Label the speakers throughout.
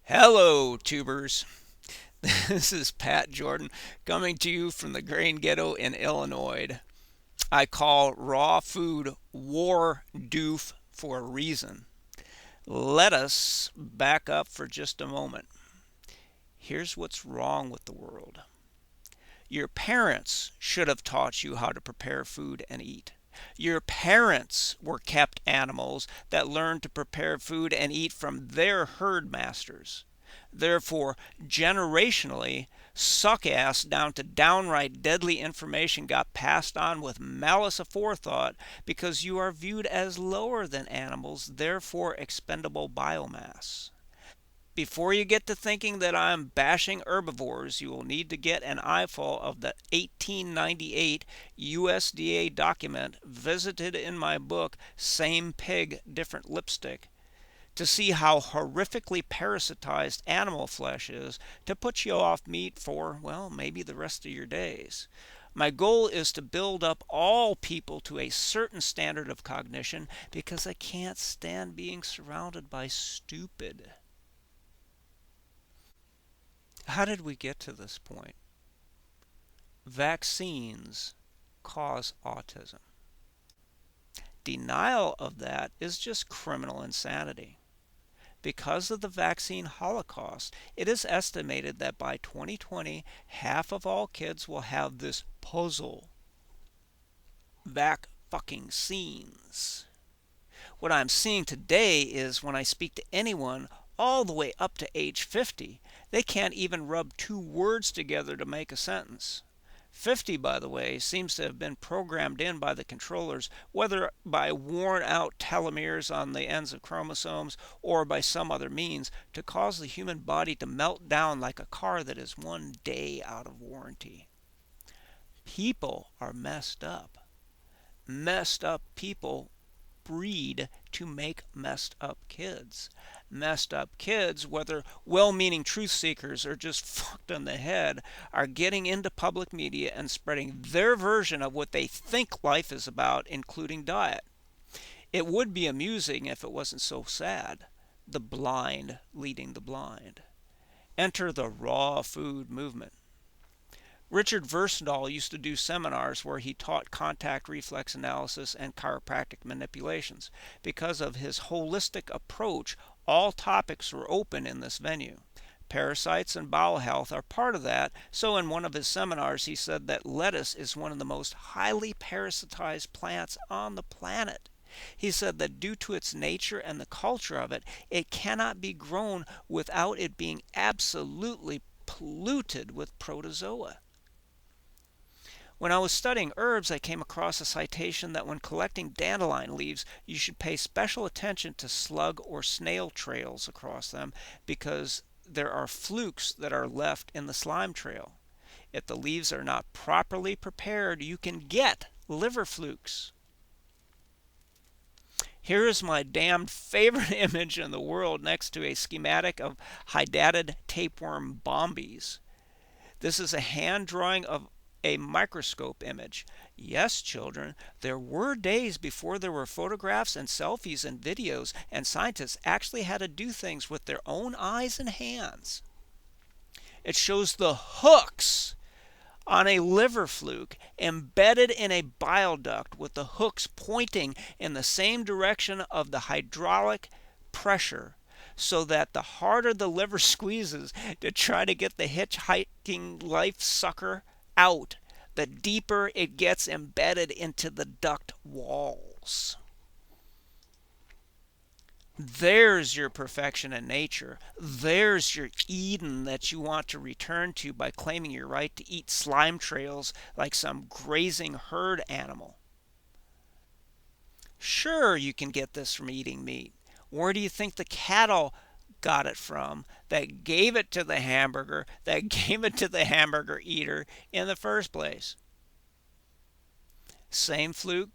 Speaker 1: Hello, tubers. This is Pat Jordan coming to you from the grain ghetto in Illinois. I call raw food war doof for a reason. Let us back up for just a moment. Here's what's wrong with the world. Your parents should have taught you how to prepare food and eat. Your parents were kept animals that learned to prepare food and eat from their herd masters. Therefore, generationally, suck ass down to downright deadly information got passed on with malice aforethought because you are viewed as lower than animals, therefore expendable biomass. Before you get to thinking that I'm bashing herbivores, you will need to get an eyeful of the 1898 USDA document visited in my book, Same Pig, Different Lipstick, to see how horrifically parasitized animal flesh is to put you off meat for, well, maybe the rest of your days. My goal is to build up all people to a certain standard of cognition because I can't stand being surrounded by stupid. How did we get to this point? Vaccines cause autism. Denial of that is just criminal insanity. Because of the vaccine holocaust, it is estimated that by 2020, half of all kids will have this puzzle. Vac fucking scenes. What I'm seeing today is when I speak to anyone all the way up to age 50, they can't even rub two words together to make a sentence. 50, by the way, seems to have been programmed in by the controllers, whether by worn out telomeres on the ends of chromosomes or by some other means, to cause the human body to melt down like a car that is one day out of warranty. People are messed up. Messed up people breed to make messed up kids. Messed up kids, whether well meaning truth seekers or just fucked on the head, are getting into public media and spreading their version of what they think life is about, including diet. It would be amusing if it wasn't so sad. The blind leading the blind. Enter the raw food movement. Richard Versendahl used to do seminars where he taught contact reflex analysis and chiropractic manipulations. Because of his holistic approach, all topics were open in this venue. Parasites and bowel health are part of that, so in one of his seminars he said that lettuce is one of the most highly parasitized plants on the planet. He said that due to its nature and the culture of it, it cannot be grown without it being absolutely polluted with protozoa. When I was studying herbs, I came across a citation that when collecting dandelion leaves, you should pay special attention to slug or snail trails across them because there are flukes that are left in the slime trail. If the leaves are not properly prepared, you can get liver flukes. Here is my damned favorite image in the world next to a schematic of hydatid tapeworm bombies. This is a hand drawing of a microscope image. Yes, children, there were days before there were photographs and selfies and videos, and scientists actually had to do things with their own eyes and hands. It shows the hooks on a liver fluke embedded in a bile duct with the hooks pointing in the same direction of the hydraulic pressure so that the harder the liver squeezes to try to get the hitchhiking life sucker out, the deeper it gets embedded into the duct walls. There's your perfection in nature. There's your Eden that you want to return to by claiming your right to eat slime trails like some grazing herd animal. Sure, you can get this from eating meat. Where do you think the cattle got it from that gave it to the hamburger, that gave it to the hamburger eater in the first place? Same fluke,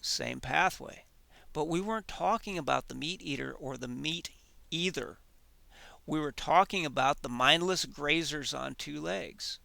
Speaker 1: same pathway. But we weren't talking about the meat eater or the meat either. We were talking about the mindless grazers on two legs.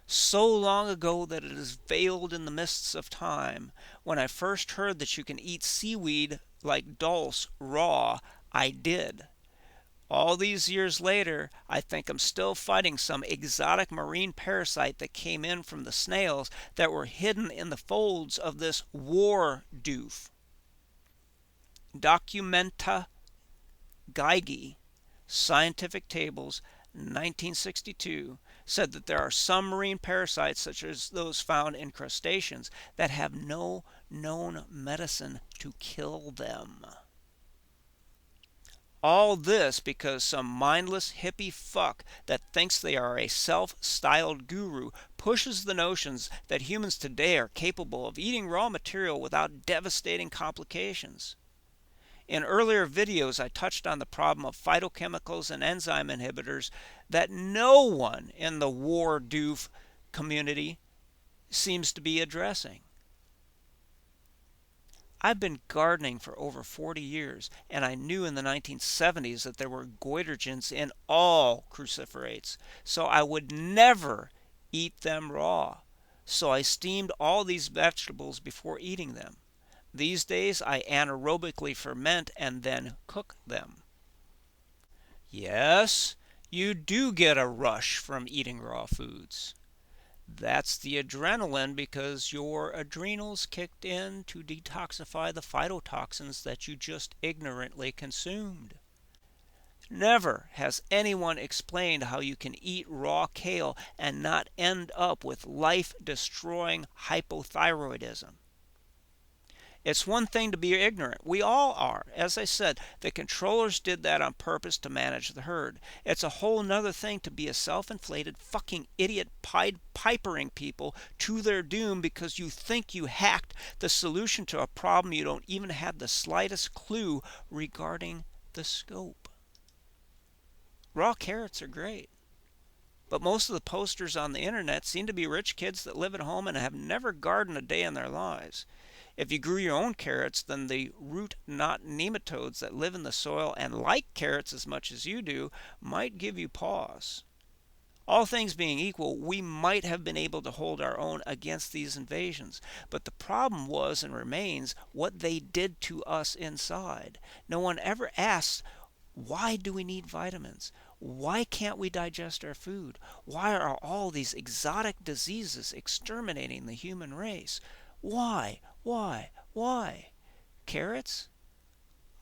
Speaker 1: So long ago that it is veiled in the mists of time, when I first heard that you can eat seaweed like dulse raw, I did. All these years later, I think I'm still fighting some exotic marine parasite that came in from the snails that were hidden in the folds of this war doof. Documenta Geigy, Scientific Tables, 1962, said that there are some marine parasites, such as those found in crustaceans, that have no known medicine to kill them. All this because some mindless hippie fuck that thinks they are a self-styled guru pushes the notions that humans today are capable of eating raw material without devastating complications. In earlier videos, I touched on the problem of phytochemicals and enzyme inhibitors that no one in the war doof community seems to be addressing. I've been gardening for over 40 years, and I knew in the 1970s that there were goitrogens in all cruciferates, so I would never eat them raw. So I steamed all these vegetables before eating them. These days I anaerobically ferment and then cook them. Yes, you do get a rush from eating raw foods. That's the adrenaline because your adrenals kicked in to detoxify the phytotoxins that you just ignorantly consumed. Never has anyone explained how you can eat raw kale and not end up with life-destroying hypothyroidism. It's one thing to be ignorant. We all are. As I said, the controllers did that on purpose to manage the herd. It's a whole nother thing to be a self-inflated fucking idiot Pied Pipering people to their doom because you think you hacked the solution to a problem you don't even have the slightest clue regarding the scope. Raw carrots are great. But most of the posters on the internet seem to be rich kids that live at home and have never gardened a day in their lives. If you grew your own carrots, then the root-knot nematodes that live in the soil and like carrots as much as you do might give you pause. All things being equal, we might have been able to hold our own against these invasions, but the problem was and remains what they did to us inside. No one ever asks, why do we need vitamins? Why can't we digest our food? Why are all these exotic diseases exterminating the human race? Why? Why? Carrots?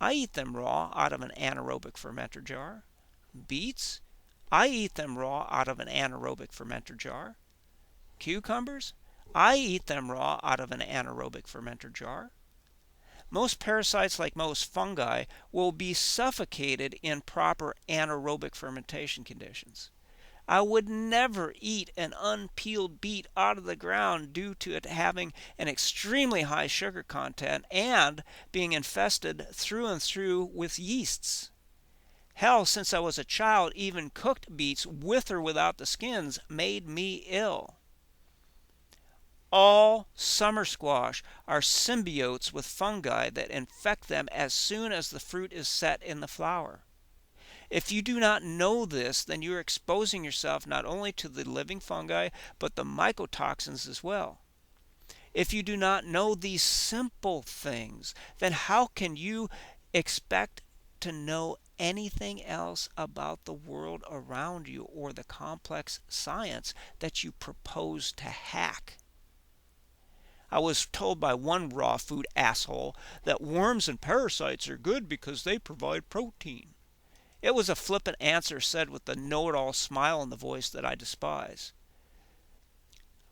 Speaker 1: I eat them raw out of an anaerobic fermenter jar. Beets? I eat them raw out of an anaerobic fermenter jar. Cucumbers? I eat them raw out of an anaerobic fermenter jar. Most parasites, like most fungi, will be suffocated in proper anaerobic fermentation conditions. I would never eat an unpeeled beet out of the ground due to it having an extremely high sugar content and being infested through and through with yeasts. Hell, since I was a child, even cooked beets with or without the skins made me ill. All summer squash are symbiotes with fungi that infect them as soon as the fruit is set in the flower. If you do not know this, then you are exposing yourself not only to the living fungi, but the mycotoxins as well. If you do not know these simple things, then how can you expect to know anything else about the world around you or the complex science that you propose to hack? I was told by one raw food asshole that worms and parasites are good because they provide protein. It was a flippant answer said with the know-it-all smile in the voice that I despise.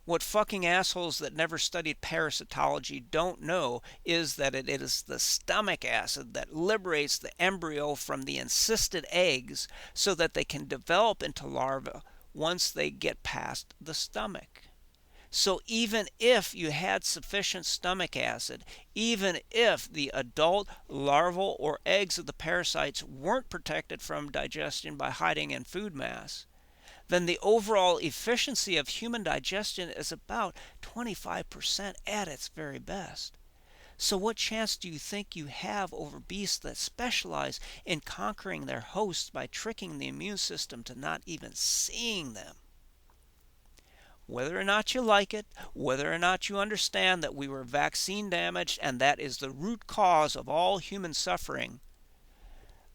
Speaker 1: What fucking assholes that never studied parasitology don't know is that it is the stomach acid that liberates the embryo from the encysted eggs so that they can develop into larvae once they get past the stomach. So even if you had sufficient stomach acid, even if the adult, larval, or eggs of the parasites weren't protected from digestion by hiding in food mass, then the overall efficiency of human digestion is about 25% at its very best. So what chance do you think you have over beasts that specialize in conquering their hosts by tricking the immune system to not even seeing them? Whether or not you like it, whether or not you understand that we were vaccine damaged and that is the root cause of all human suffering,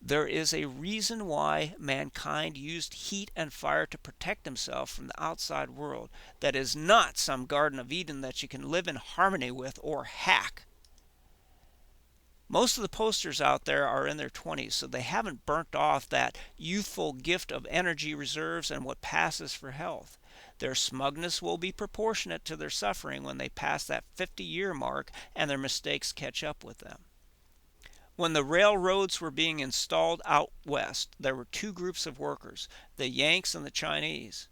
Speaker 1: There is a reason why mankind used heat and fire to protect himself from the outside world. That is not some Garden of Eden that you can live in harmony with or hack. Most of the posters out there are in their 20s, so they haven't burnt off that youthful gift of energy reserves and what passes for health. Their smugness will be proportionate to their suffering when they pass that 50-year mark and their mistakes catch up with them. When the railroads were being installed out west, there were two groups of workers, the Yanks and the Chinese.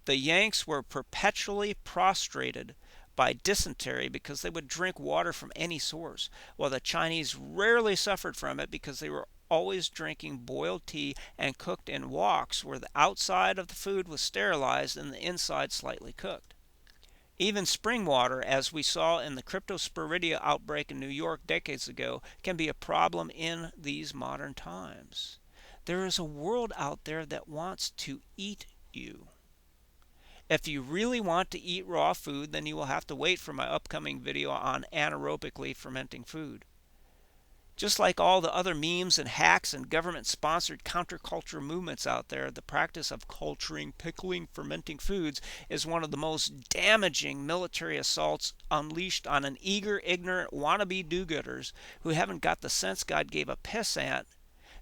Speaker 1: The Yanks were perpetually prostrated by dysentery because they would drink water from any source, while the Chinese rarely suffered from it because they were always drinking boiled tea and cooked in woks where the outside of the food was sterilized and the inside slightly cooked. Even spring water, as we saw in the cryptosporidia outbreak in New York decades ago, can be a problem in these modern times. There is a world out there that wants to eat you. If you really want to eat raw food, then you will have to wait for my upcoming video on anaerobically fermenting food. Just like all the other memes and hacks and government-sponsored counterculture movements out there, the practice of culturing, pickling, fermenting foods is one of the most damaging military assaults unleashed on an eager, ignorant, wannabe do-gooders who haven't got the sense God gave a pissant,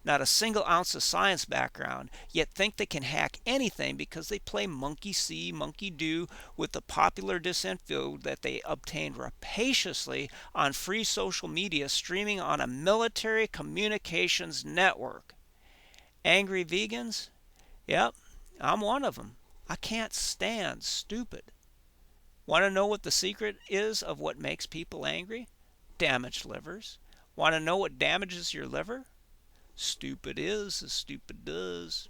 Speaker 1: not a single ounce of science background, yet think they can hack anything because they play monkey see, monkey do with the popular disinfo that they obtained rapaciously on free social media streaming on a military communications network. Angry vegans? Yep, I'm one of them. I can't stand stupid. Want to know what the secret is of what makes people angry? Damaged livers. Want to know what damages your liver? Stupid is as stupid does.